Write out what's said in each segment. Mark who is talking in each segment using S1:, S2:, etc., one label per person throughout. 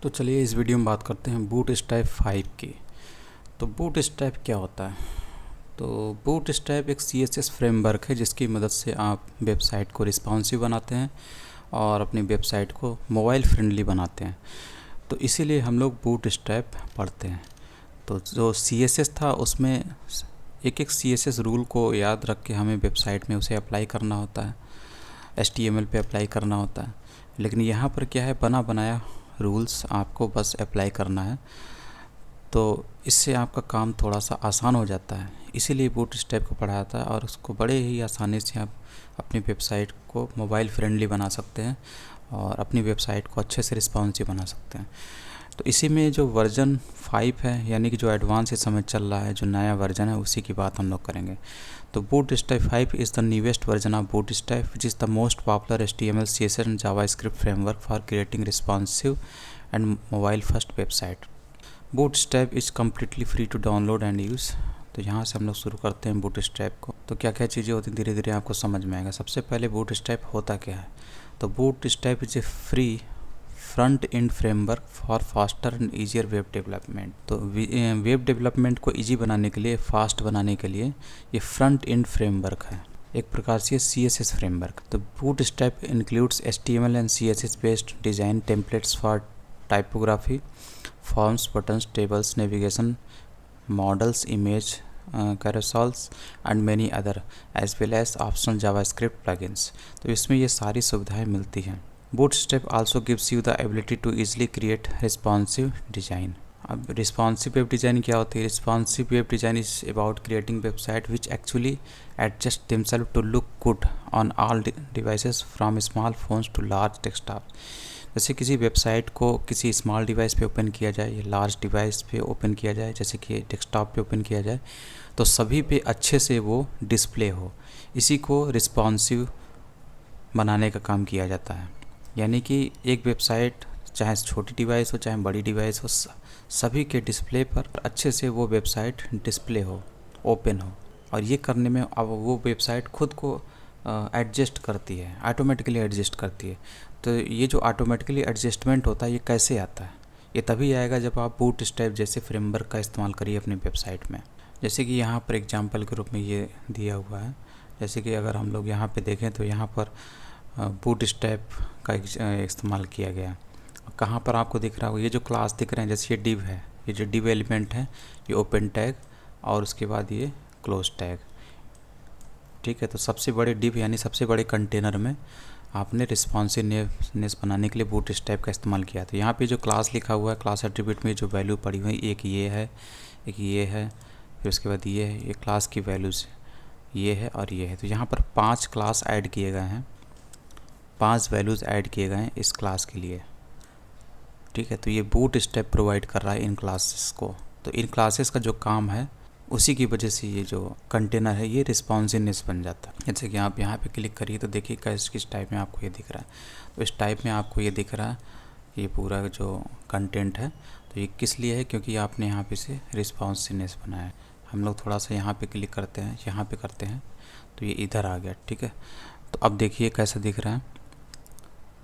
S1: तो चलिए इस वीडियो में बात करते हैं बूटस्ट्रैप 5 की। तो बूटस्ट्रैप क्या होता है? तो बूटस्ट्रैप एक CSS फ्रेमवर्क है जिसकी मदद से आप वेबसाइट को रिस्पॉन्सिव बनाते हैं और अपनी वेबसाइट को मोबाइल फ्रेंडली बनाते हैं। तो इसीलिए हम लोग बूटस्ट्रैप पढ़ते हैं। तो जो CSS था उसमें एक एक CSS रूल को याद रख के हमें वेबसाइट में उसे अप्लाई करना होता है, HTML पे अप्लाई करना होता है। लेकिन यहाँ पर क्या है, बना बनाया रूल्स आपको बस अप्लाई करना है, तो इससे आपका काम थोड़ा सा आसान हो जाता है। इसीलिए बूटस्ट्रैप को पढ़ाया था और उसको बड़े ही आसानी से आप अपनी वेबसाइट को मोबाइल फ्रेंडली बना सकते हैं और अपनी वेबसाइट को अच्छे से रिस्पॉन्सिव बना सकते हैं। तो इसी में जो वर्जन 5 है, यानी कि जो एडवांस इस समय चल रहा है, जो नया वर्जन है, उसी की बात हम लोग करेंगे। तो Bootstrap 5 is the newest version of Bootstrap which is the most popular HTML CSS and JavaScript framework for creating responsive and mobile first website. Bootstrap is completely free to download and use. तो यहाँ से हम लोग शुरू करते हैं bootstrap को। तो क्या क्या चीज़ें होती हैं धीरे धीरे आपको समझ में आएगा। सबसे पहले बूटस्ट्रैप होता क्या है? तो bootstrap is a free front end framework for faster and easier web development. तो वेब डेवलपमेंट को ईजी बनाने के लिए, फास्ट बनाने के लिए ये फ्रंट एंड फ्रेमवर्क है, एक प्रकार से CSS फ्रेमवर्क। तो Bootstrap includes HTML and CSS based design templates for typography, forms, buttons, tables, navigation, modals, image carousels and many other as well as optional JavaScript plugins. तो इसमें ये सारी सुविधाएं मिलती हैं। Bootstrap also gives you the ability to easily create responsive design. अब responsive web design क्या होती है? Responsive web design is about creating website which actually adjust themselves to look good on all devices from small phones to large desktops. जैसे किसी website को किसी small device पे open किया जाए या लार्ज डिवाइस पे ओपन किया जाए, जैसे कि डेस्कटॉप पे ओपन किया जाए, तो सभी पे अच्छे से वो डिस्प्ले हो, इसी को रिस्पॉन्सिव बनाने का काम किया जाता है। यानी कि एक वेबसाइट चाहे छोटी डिवाइस हो चाहे बड़ी डिवाइस हो, सभी के डिस्प्ले पर अच्छे से वो वेबसाइट डिस्प्ले हो, ओपन हो। और ये करने में अब वो वेबसाइट खुद को एडजस्ट करती है, ऑटोमेटिकली एडजस्ट करती है। तो ये जो ऑटोमेटिकली एडजस्टमेंट होता है, ये कैसे आता है? ये तभी आएगा जब आप बूटस्ट्रैप जैसे फ्रेमवर्क का इस्तेमाल करिए अपनी वेबसाइट में। जैसे कि यहाँ पर एग्जांपल के रूप में ये दिया हुआ है। जैसे कि अगर हम लोग यहाँ पे देखें तो यहाँ पर बूटस्ट्रैप का इस्तेमाल किया गया। कहाँ पर आपको दिख रहा होगा, ये जो क्लास दिख रहे हैं, जैसे ये डिव है, ये जो डिव एलिमेंट है, ये ओपन टैग और उसके बाद ये क्लोज टैग। ठीक है, तो सबसे बड़े डिव यानी सबसे बड़े कंटेनर में आपने रिस्पॉन्सिवनेस बनाने के लिए बूटस्ट्रैप का इस्तेमाल किया। तो यहाँ पे जो क्लास लिखा हुआ है, क्लास एट्रीब्यूट में जो वैल्यू पड़ी हुई है, एक ये है, एक ये है, फिर उसके बाद ये है, ये क्लास की वैल्यूज़ ये है और ये है। तो यहाँ पर 5 क्लास ऐड किए गए हैं, 5 वैल्यूज़ ऐड किए गए हैं इस क्लास के लिए। ठीक है, तो ये बूटस्ट्रैप प्रोवाइड कर रहा है इन क्लासेस को। तो इन क्लासेस का जो काम है, उसी की वजह से ये जो कंटेनर है ये रिस्पॉन्सिवनेस बन जाता है। जैसे कि आप यहाँ पे क्लिक करिए तो देखिए किस टाइप में आपको ये दिख रहा है। तो इस टाइप में आपको ये दिख रहा है, ये पूरा जो कंटेंट है। तो ये किस लिए है? क्योंकि आपने यहाँ पे से रिस्पॉन्सिवनेस बनाया है। हम लोग थोड़ा सा यहाँ पे क्लिक करते हैं, यहाँ पे करते हैं, तो ये इधर आ गया। ठीक है, तो अब देखिए कैसा दिख रहा है।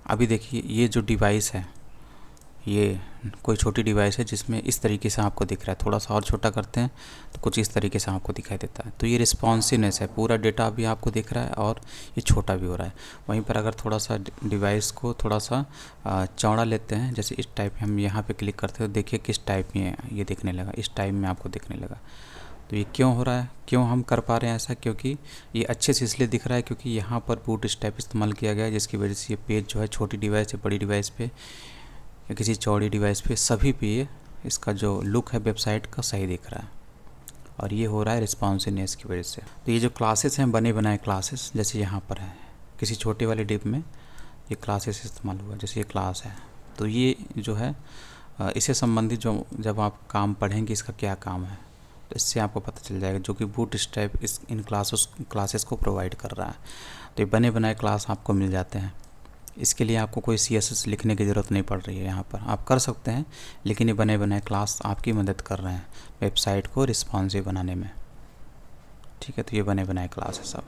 S1: अभी देखिए ये जो डिवाइस है, ये कोई छोटी डिवाइस है जिसमें इस तरीके से आपको दिख रहा है। थोड़ा सा और छोटा करते हैं तो कुछ इस तरीके से आपको दिखाई देता है। तो ये रिस्पॉन्सिवनेस है, पूरा डेटा भी आपको दिख रहा है और ये छोटा भी हो रहा है। वहीं पर अगर थोड़ा सा डिवाइस को थोड़ा सा चौड़ा लेते हैं, जैसे इस टाइप में हम यहाँ पे क्लिक करते हैं, तो देखिए किस टाइप में ये दिखने लगा, इस टाइप में आपको दिखने लगा। तो ये क्यों हो रहा है, क्यों हम कर पा रहे हैं ऐसा? क्योंकि ये अच्छे से इसलिए दिख रहा है क्योंकि यहाँ पर बूटस्ट्रैप इस्तेमाल किया गया है, जिसकी वजह से ये पेज जो है छोटी डिवाइस या बड़ी डिवाइस पे या किसी चौड़ी डिवाइस पे, सभी पे ये इसका जो लुक है वेबसाइट का सही दिख रहा है। और ये हो रहा है रिस्पॉन्सिवनेस की वजह से। तो ये जो क्लासेस हैं, बने बनाए क्लासेस, जैसे यहाँ पर है किसी छोटे वाले डिव में ये क्लासेस इस्तेमाल हुआ, जैसे ये क्लास है। तो ये जो है इससे संबंधित जो जब आप काम पढ़ेंगे इसका क्या काम है, तो इससे आपको पता चल जाएगा, जो कि बूटस्ट्रैप इन क्लासेस को प्रोवाइड कर रहा है। तो ये बने बनाए क्लास आपको मिल जाते हैं। इसके लिए आपको कोई CSS लिखने की ज़रूरत नहीं पड़ रही है। यहाँ पर आप कर सकते हैं, लेकिन ये बने बनाए क्लास आपकी मदद कर रहे हैं वेबसाइट को रिस्पॉन्सिव बनाने में। ठीक है, तो ये बने बनाए क्लास है सब।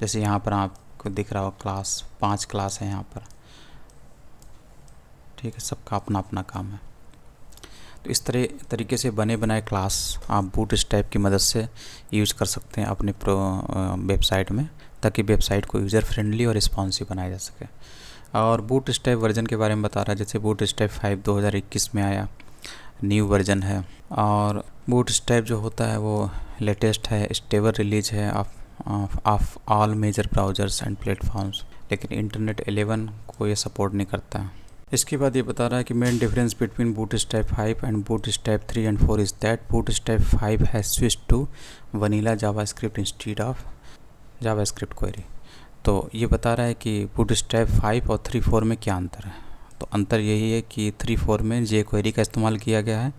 S1: जैसे यहाँ पर आपको दिख रहा हो क्लास, 5 क्लास है यहाँ पर। ठीक है, सबका अपना अपना काम है। तो इस तरीके से बने बनाए क्लास आप बूटस्ट्रैप की मदद से यूज़ कर सकते हैं अपने वेबसाइट में, ताकि वेबसाइट को यूज़र फ्रेंडली और रिस्पॉन्सिव बनाया जा सके। और बूटस्ट्रैप वर्जन के बारे में बता रहा है, जैसे बूटस्ट्रैप 5 2021 में आया, न्यू वर्जन है। और बूटस्ट्रैप जो होता है वो लेटेस्ट है, स्टेबल रिलीज है of all major browsers and platforms, लेकिन इंटरनेट 11 को ये सपोर्ट नहीं करता है। इसके बाद ये बता रहा है कि main difference between Bootstrap 5 and Bootstrap 3 and 4 is that Bootstrap 5 has switch to vanilla JavaScript instead of JavaScript query. तो ये बता रहा है कि बूटस्ट्रैप 5 और 3 4 में क्या अंतर है। तो अंतर यही है कि 3 4 में जे क्वेरी का इस्तेमाल किया गया है,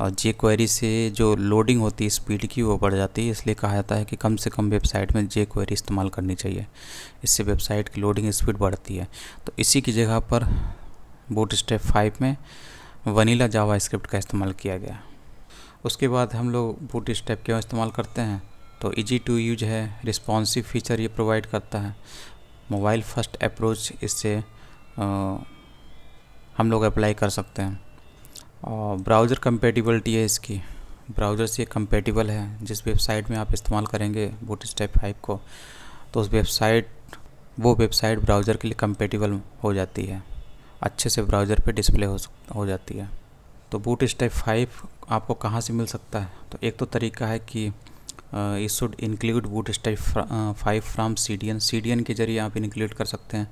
S1: और जे क्वेरी से जो लोडिंग होती है स्पीड की वो बढ़ जाती है, इसलिए कहा जाता है कि कम से कम वेबसाइट में जे क्वेरी इस्तेमाल करनी चाहिए, इससे वेबसाइट की लोडिंग स्पीड बढ़ती है। तो इसी की जगह पर बूटस्ट्रैप 5 में वनीला जावास्क्रिप्ट का इस्तेमाल किया गया। उसके बाद हम लोग बूटस्ट्रैप क्यों इस्तेमाल करते हैं, तो इजी टू यूज है, रिस्पॉन्सिव फीचर ये प्रोवाइड करता है, मोबाइल फर्स्ट अप्रोच इससे हम लोग अप्लाई कर सकते हैं, और ब्राउज़र कंपेटिबिलिटी है इसकी, ब्राउज़र से कंपेटिबल है। जिस वेबसाइट में आप इस्तेमाल करेंगे बूटस्ट्रैप 5 को, तो उस वो वेबसाइट ब्राउज़र के लिए कंपेटिबल हो जाती है, अच्छे से ब्राउज़र पे डिस्प्ले हो जाती है। तो बूटस्ट्रैप 5 आपको कहाँ से मिल सकता है, तो एक तो तरीका है कि ये should include bootstrap 5 from CDN के ज़रिए आप इंक्लूड कर सकते हैं,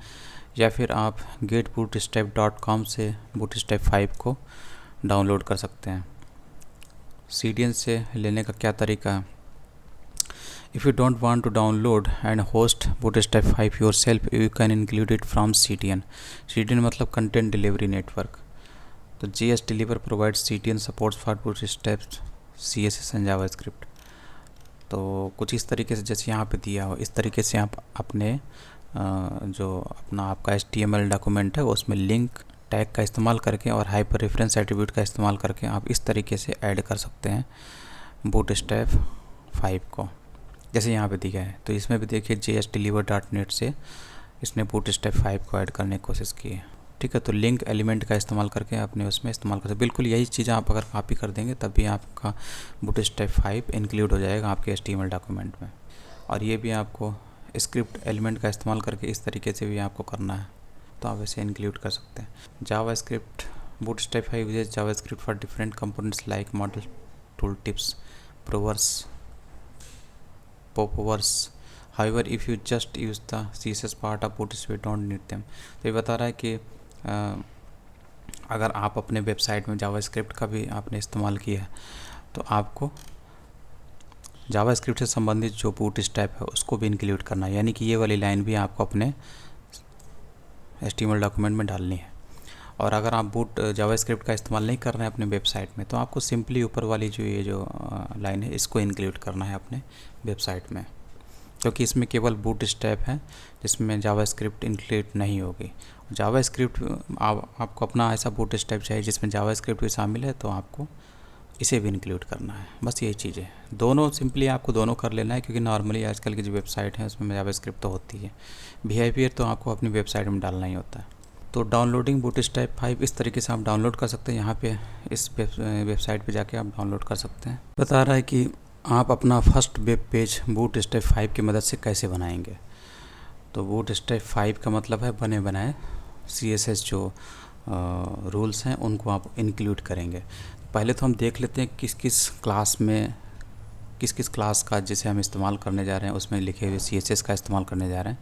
S1: या फिर आप getbootstrap.com से बूटस्ट्रैप 5 को डाउनलोड कर सकते हैं। CDN से लेने का क्या तरीका है, if you don't want to download and host Bootstrap 5 yourself, you can include it from CDN मतलब कंटेंट डिलीवरी नेटवर्क। तो JS deliver provides CDN supports for Bootstrap CSS and JavaScript. तो कुछ इस तरीके से जैसे यहाँ पे दिया हो, इस तरीके से आप अपने जो अपना आपका HTML डॉक्यूमेंट है उसमें लिंक टैग का इस्तेमाल करके और हाइपर रेफरेंस एट्रीब्यूट का इस्तेमाल करके आप इस तरीके से ऐड कर सकते हैं बूटस्ट्रैप 5 को, जैसे यहाँ पे दिया है। तो इसमें भी देखिए JSDeliver.net से इसने बूटस्ट्रैप 5 को ऐड करने की कोशिश की है, ठीक है। तो लिंक एलिमेंट का इस्तेमाल करके आपने उसमें इस्तेमाल कर सकते, बिल्कुल यही चीज़ें आप अगर कॉपी कर देंगे तब भी आपका बूटस्ट्रैप 5 इंक्लूड हो जाएगा आपके HTML डॉक्यूमेंट में। और ये भी आपको स्क्रिप्ट एलिमेंट का इस्तेमाल करके इस तरीके से भी आपको करना है, तो आप इसे इंक्लूड कर सकते हैं। JavaScript bootstrap 5 uses JavaScript for different components like model tool tips popovers. However, if you just use the CSS part of Bootstrap, you don't need them. तो ये बता रहा है कि अगर आप अपने वेबसाइट में जावास्क्रिप्ट का भी आपने इस्तेमाल किया है, तो आपको जावास्क्रिप्ट से संबंधित जो बूटस्ट्रैप है उसको भी इंक्लूड करना है, यानी कि ये वाली लाइन भी आपको अपने HTML डॉक्यूमेंट में डालनी है। और अगर आप जावास्क्रिप्ट का इस्तेमाल नहीं कर रहे हैं अपने वेबसाइट में, तो आपको सिंपली ऊपर वाली जो लाइन है इसको इंक्लूड करना है अपने वेबसाइट में, क्योंकि इसमें केवल बूटस्ट्रैप है जिसमें जावास्क्रिप्ट इंक्लूड नहीं होगी। जावास्क्रिप्ट आपको अपना ऐसा बूटस्ट्रैप चाहिए जिसमें जावास्क्रिप्ट भी शामिल है, तो आपको इसे भी इंक्लूड करना है। बस यही चीज़ है, दोनों सिंपली आपको दोनों कर लेना है, क्योंकि नॉर्मली आजकल की जो वेबसाइट है उसमें जावास्क्रिप्ट तो होती है, बिहेवियर तो आपको अपनी वेबसाइट में डालना ही होता है। तो डाउनलोडिंग बूटस्ट्रैप 5 इस तरीके से आप डाउनलोड कर सकते हैं, यहाँ पे इस वेबसाइट पे जाके आप डाउनलोड कर सकते हैं। बता रहा है कि आप अपना फर्स्ट वेब पेज बूटस्ट्रैप 5 की मदद से कैसे बनाएंगे। तो बूटस्ट्रैप 5 का मतलब है बने बनाए CSS जो रूल्स हैं उनको आप इंक्लूड करेंगे। पहले तो हम देख लेते हैं किस किस क्लास का जिसे हम इस्तेमाल करने जा रहे हैं उसमें लिखे हुए CSS का इस्तेमाल करने जा रहे हैं,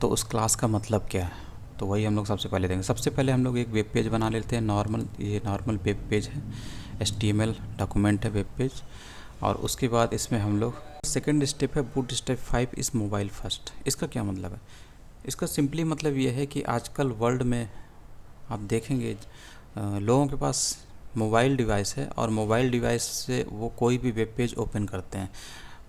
S1: तो उस क्लास का मतलब क्या है, तो वही हम लोग सबसे पहले देखेंगे। सबसे पहले हम लोग एक वेब पेज बना लेते हैं, ये नॉर्मल वेब पेज है, HTML डॉक्यूमेंट है वेब पेज। और उसके बाद इसमें हम लोग सेकेंड स्टेप है बूटस्ट्रैप 5 इस मोबाइल फर्स्ट। इसका क्या मतलब है, इसका सिंपली मतलब ये है कि आजकल वर्ल्ड में आप देखेंगे लोगों के पास मोबाइल डिवाइस है, और मोबाइल डिवाइस से वो कोई भी वेब पेज ओपन करते हैं।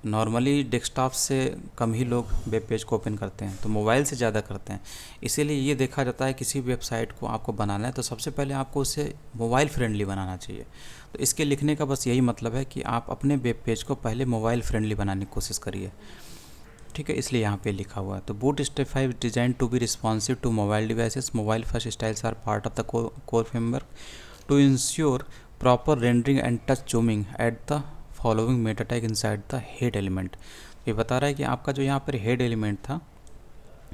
S1: नॉर्मली डेस्कटॉप से कम ही लोग वेब पेज को ओपन करते हैं, तो मोबाइल से ज़्यादा करते हैं। इसीलिए ये देखा जाता है किसी वेबसाइट को आपको बनाना है तो सबसे पहले आपको उसे मोबाइल फ्रेंडली बनाना चाहिए। तो इसके लिखने का बस यही मतलब है कि आप अपने वेब पेज को पहले मोबाइल फ्रेंडली बनाने की कोशिश करिए, ठीक है, इसलिए यहाँ पे लिखा हुआ है। तो Bootstrap 5 design to be responsive to mobile devices, mobile first styles are part of the core framework to ensure proper rendering and touch zooming at the following meta tag inside the head element. ये बता रहा है कि आपका जो यहाँ पर head element था,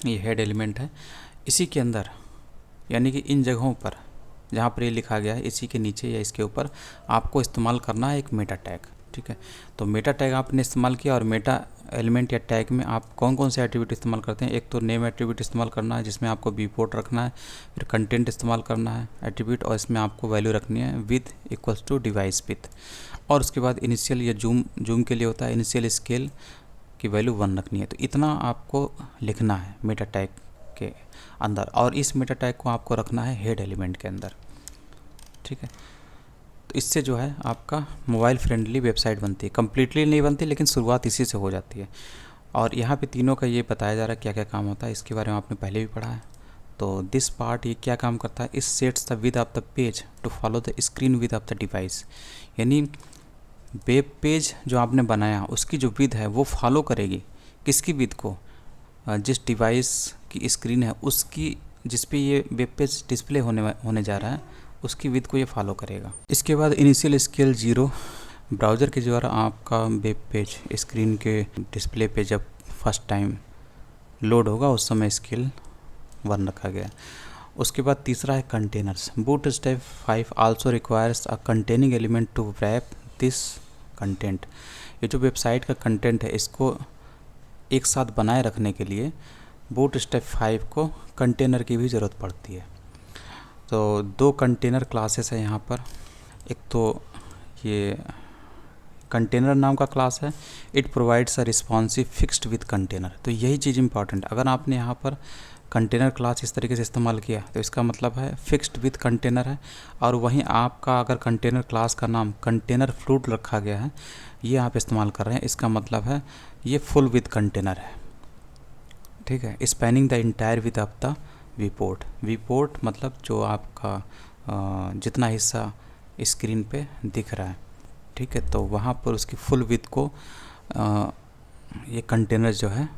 S1: ये हेड एलिमेंट है, इसी के अंदर यानी कि इन जगहों पर जहाँ पर ये लिखा गया है, इसी के नीचे या इसके ऊपर आपको इस्तेमाल करना है एक मेटा टैग। ठीक है, तो मेटा टैग आपने इस्तेमाल किया, और मेटा एलिमेंट या टैग में आप कौन कौन से एट्रीब्यूट इस्तेमाल करते हैं। एक तो नेम एट्रीब्यूट इस्तेमाल करना है जिसमें आपको विपोर्ट रखना है, फिर कंटेंट इस्तेमाल करना है एट्रीब्यूट, और इसमें आपको वैल्यू रखनी है width equals to device width, और उसके बाद इनिशियल या जूम के लिए होता है इनिशियल स्केल की वैल्यू 1 रखनी है। तो इतना आपको लिखना है मेटा टैग के अंदर, और इस मेटा टैग को आपको रखना है हेड एलिमेंट के अंदर। ठीक है, तो इससे जो है आपका मोबाइल फ्रेंडली वेबसाइट बनती है। कम्प्लीटली नहीं बनती, लेकिन शुरुआत इसी से हो जाती है। और यहाँ पे तीनों का ये बताया जा रहा है क्या क्या काम होता है, इसके बारे में आपने पहले भी पढ़ा है। तो दिस पार्ट ये क्या काम करता है, this sets the width of the page to follow the screen width of the device, यानी वेब पेज जो आपने बनाया उसकी जो विथ है वो फॉलो करेगी किसकी विथ को, जिस डिवाइस की स्क्रीन है उसकी, जिस पे ये वेब पेज डिस्प्ले होने जा रहा है उसकी विथ को ये फॉलो करेगा। इसके बाद इनिशियल स्केल 0, ब्राउज़र के द्वारा आपका वेब पेज स्क्रीन के डिस्प्ले पे जब फर्स्ट टाइम लोड होगा उस समय स्केल 1 रखा गया। उसके बाद तीसरा है containers. Bootstrap 5 also requires a containing element to wrap this content. ये जो वेबसाइट का कंटेंट है इसको एक साथ बनाए रखने के लिए बूटस्ट्रैप 5 को कंटेनर की भी ज़रूरत पड़ती है। तो 2 कंटेनर क्लासेस है यहाँ पर। एक तो ये कंटेनर नाम का क्लास है, it provides a responsive fixed with container. तो यही चीज़ इंपॉर्टेंट, अगर आपने यहाँ पर कंटेनर क्लास इस तरीके से इस्तेमाल किया तो इसका मतलब है फिक्स्ड विद कंटेनर है। और वहीं आपका अगर कंटेनर क्लास का नाम कंटेनर फ्लूट रखा गया है, ये आप इस्तेमाल कर रहे हैं, इसका मतलब है ये फुल विद कंटेनर है। ठीक है, spanning the entire width of the viewport. Viewport मतलब जो आपका जितना हिस्सा स्क्रीन पे दिख रहा है, ठीक है, तो वहाँ पर उसकी फुल विथ को ये कंटेनर जो है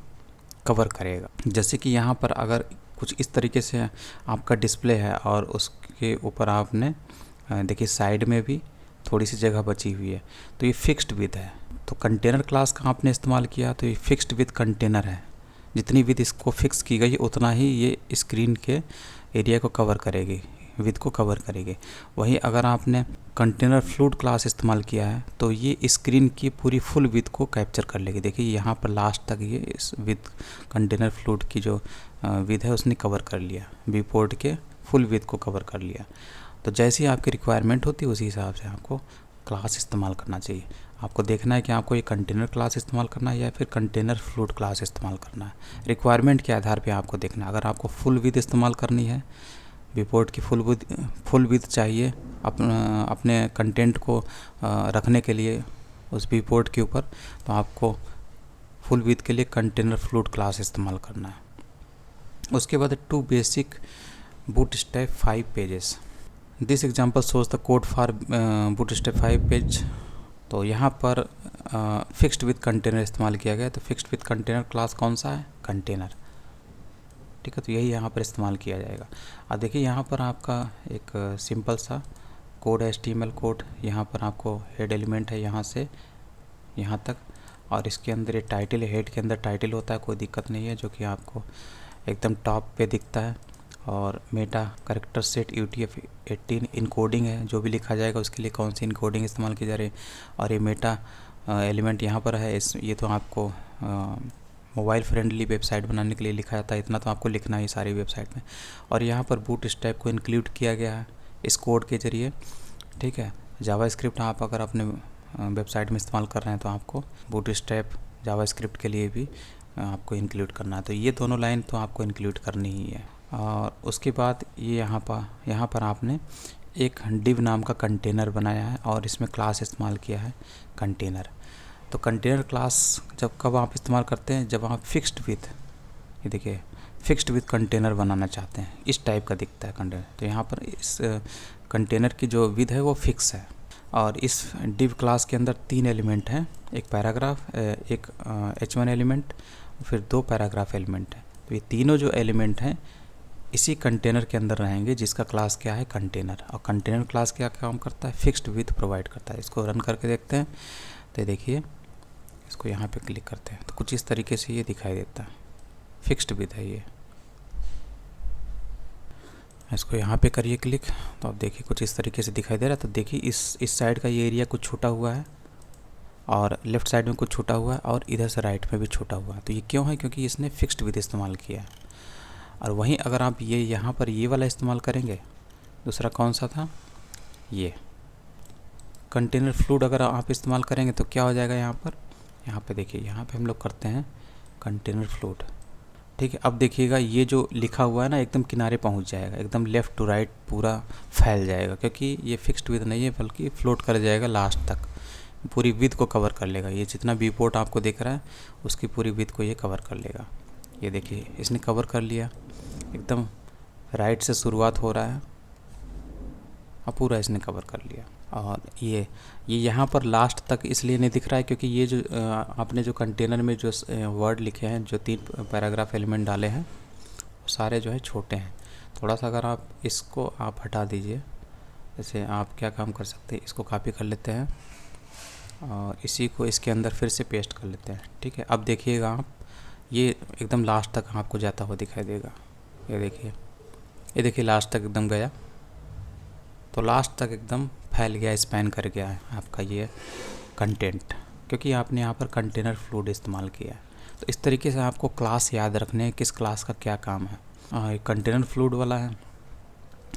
S1: कवर करेगा। जैसे कि यहाँ पर अगर कुछ इस तरीके से आपका डिस्प्ले है और उसके ऊपर आपने देखिए साइड में भी थोड़ी सी जगह बची हुई है, तो ये फिक्स्ड विथ है। तो कंटेनर क्लास का आपने इस्तेमाल किया तो ये फिक्स्ड विथ कंटेनर है, जितनी विथ इसको फिक्स की गई उतना ही ये स्क्रीन के एरिया को कवर करेगी, विथ को कवर करेगी। वहीं अगर आपने कंटेनर फ्लूट क्लास इस्तेमाल किया है तो ये स्क्रीन की पूरी फुल विथ को कैप्चर कर लेगी। देखिए यहाँ पर लास्ट तक ये इस विथ कंटेनर फ्लूट की जो विथ है उसने कवर कर लिया, विपोर्ट के फुल विथ को कवर कर लिया। तो जैसी आपकी रिक्वायरमेंट होती है उसी हिसाब से आपको क्लास इस्तेमाल करना चाहिए। आपको देखना है कि आपको ये कंटेनर क्लास इस्तेमाल करना है या फिर कंटेनर फ्लूट क्लास इस्तेमाल करना है। रिक्वायरमेंट के आधार पे आपको देखना है। अगर आपको फुल विथ इस्तेमाल करनी है, विपोर्ट की फुल विथ चाहिए अपने कंटेंट को रखने के लिए उस विपोर्ट के ऊपर, तो आपको फुल विथ के लिए कंटेनर फ्लूट क्लास इस्तेमाल करना है। उसके बाद 2 basic bootstrap 5 pages. This example shows the code for bootstrap 5 page. तो यहाँ पर फिक्स्ड विथ कंटेनर इस्तेमाल किया गया। तो फिक्स्ड विथ कंटेनर क्लास कौन सा है, कंटेनर। ठीक है, तो यही यहाँ पर इस्तेमाल किया जाएगा। अब देखिए यहाँ पर आपका एक सिंपल सा कोड है, HTML कोड। यहाँ पर आपको हेड एलिमेंट है यहाँ से यहाँ तक, और इसके अंदर ये टाइटल है, हेड के अंदर टाइटल होता है, कोई दिक्कत नहीं है, जो कि आपको एकदम टॉप पे दिखता है। और Meta character set UTF-18 encoding है, जो भी लिखा जाएगा उसके लिए कौन सी इनकोडिंग इस्तेमाल की जा रही है। और ये मेटा एलिमेंट यहाँ पर है, ये तो आपको मोबाइल फ्रेंडली वेबसाइट बनाने के लिए लिखा जाता है, इतना तो आपको लिखना है सारी वेबसाइट में। और यहाँ पर बूटस्ट्रैप को इंक्लूड किया गया है इस कोड के ज़रिए। ठीक है, जावास्क्रिप्ट आप अगर अपने वेबसाइट में इस्तेमाल कर रहे हैं तो आपको बूटस्ट्रैप जावास्क्रिप्ट के लिए भी आपको इंक्लूड करना है। तो ये दोनों लाइन तो आपको इंक्लूड करनी ही है। और उसके बाद ये यहाँ पर आपने एक div नाम का कंटेनर बनाया है और इसमें क्लास इस्तेमाल किया है कंटेनर। तो कंटेनर क्लास जब कब आप इस्तेमाल करते हैं, जब आप फिक्स्ड विथ, ये देखिए फिक्स्ड विथ कंटेनर बनाना चाहते हैं, इस टाइप का दिखता है कंटेनर। तो यहाँ पर इस कंटेनर की जो विथ है वो फिक्स है। और इस div क्लास के अंदर 3 एलिमेंट हैं, एक पैराग्राफ, एक H1 एलिमेंट फिर 2 पैराग्राफ एलिमेंट है। तो ये तीनों जो एलिमेंट हैं इसी कंटेनर के अंदर रहेंगे, जिसका क्लास क्या है, कंटेनर। और कंटेनर क्लास क्या काम करता है, फिक्स्ड विथ प्रोवाइड करता है। इसको रन करके देखते हैं। तो देखिए, इसको यहाँ पे क्लिक करते हैं तो कुछ इस तरीके से ये दिखाई देता है, फिक्स्ड विथ है ये। इसको यहाँ पे करिए क्लिक, तो आप देखिए कुछ इस तरीके से दिखाई दे रहा है। तो देखिए इस साइड का ये एरिया कुछ छूटा हुआ है और लेफ़्ट साइड में कुछ छूटा हुआ है और इधर से राइट में भी छूटा हुआ है। तो ये क्यों है, क्योंकि इसने फिक्स्ड विथ इस्तेमाल किया है। और वहीं अगर आप ये यहाँ पर ये वाला इस्तेमाल करेंगे, दूसरा कौन सा था, ये कंटेनर फ्लूड अगर आप इस्तेमाल करेंगे तो क्या हो जाएगा, यहाँ पे देखिए, यहाँ पे हम लोग करते हैं कंटेनर फ्लूड। ठीक है, अब देखिएगा ये जो लिखा हुआ है ना एकदम किनारे पहुँच जाएगा, एकदम लेफ़्ट टू राइट पूरा फैल जाएगा, क्योंकि ये फिक्स्ड विथ नहीं है बल्कि फ्लोट कर जाएगा लास्ट तक, पूरी विथ को कवर कर लेगा। ये जितना व्यू पोर्ट आपको दिख रहा है उसकी पूरी विथ को ये कवर कर लेगा। ये देखिए इसने कवर कर लिया, एकदम राइट से शुरुआत हो रहा है और पूरा इसने कवर कर लिया। और ये यहाँ पर लास्ट तक इसलिए नहीं दिख रहा है क्योंकि ये जो आपने जो कंटेनर में जो वर्ड लिखे हैं, जो 3 पैराग्राफ एलिमेंट डाले हैं, वो सारे जो है छोटे हैं। थोड़ा सा अगर आप इसको आप हटा दीजिए, जैसे आप क्या काम कर सकते हैं, इसको कॉपी कर लेते हैं और इसी को इसके अंदर फिर से पेस्ट कर लेते हैं। ठीक है, अब देखिएगा आप, ये एकदम लास्ट तक आपको जाता हुआ दिखाई देगा। ये देखिए लास्ट तक एकदम गया, तो लास्ट तक एकदम फैल गया, स्पैन कर गया है आपका ये कंटेंट, क्योंकि आपने यहाँ पर कंटेनर फ्लूड इस्तेमाल किया है। तो इस तरीके से आपको क्लास याद रखने हैं, किस क्लास का क्या काम है। कंटेनर फ्लूड वाला है,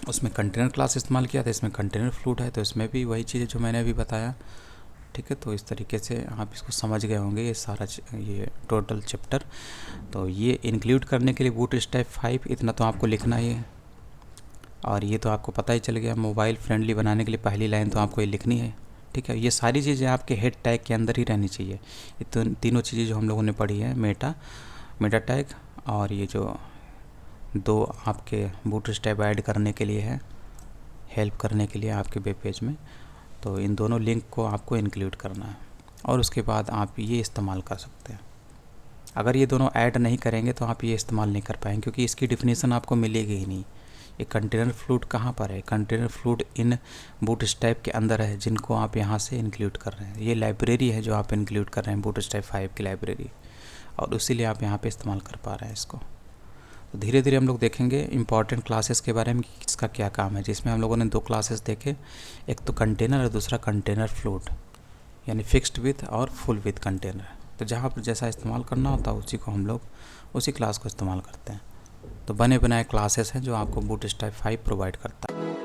S1: उसमें कंटेनर क्लास इस्तेमाल किया था, इसमें कंटेनर फ्लूड है, तो इसमें भी वही चीज़ जो मैंने अभी बताया। ठीक है, तो इस तरीके से आप इसको समझ गए होंगे, ये सारा ये टोटल चैप्टर। तो ये इंक्लूड करने के लिए बूटस्ट्रैप 5 इतना तो आपको लिखना ही है, और ये तो आपको पता ही चल गया। मोबाइल फ्रेंडली बनाने के लिए पहली लाइन तो आपको ये लिखनी है। ठीक है, ये सारी चीज़ें आपके हेड टैग के अंदर ही रहनी चाहिए। ये तो तीनों चीज़ें जो हम लोगों ने पढ़ी है, मेटा टैग और ये जो 2 आपके बूटस्ट्रैप ऐड करने के लिए है, हेल्प करने के लिए आपके वेब पेज में, तो इन दोनों लिंक को आपको इंक्लूड करना है और उसके बाद आप ये इस्तेमाल कर सकते हैं। अगर ये दोनों ऐड नहीं करेंगे तो आप ये इस्तेमाल नहीं कर पाएंगे, क्योंकि इसकी डिफिनीसन आपको मिलेगी ही नहीं। ये कंटेनर फ्लूड कहाँ पर है, कंटेनर फ्लूड इन बूटस्ट्रैप के अंदर है, जिनको आप यहाँ से इंक्लूड कर रहे हैं। ये लाइब्रेरी है जो आप इंक्लूड कर रहे हैं, बूटस्ट्रैप 5 की लाइब्रेरी, और इसीलिए आप यहाँ पे इस्तेमाल कर पा रहे हैं इसको। तो धीरे धीरे हम लोग देखेंगे इंपॉर्टेंट क्लासेस के बारे में कि किसका क्या काम है, जिसमें हम लोगों ने 2 क्लासेस देखे, एक तो कंटेनर और दूसरा कंटेनर फ्लूड, यानी फिक्स्ड विथ और फुल विथ कंटेनर। तो जहाँ पर जैसा इस्तेमाल करना होता है उसी को हम लोग उसी क्लास को इस्तेमाल करते हैं। तो बने बनाए क्लासेस हैं जो आपको बूटस्ट्रैप 5 प्रोवाइड करता है।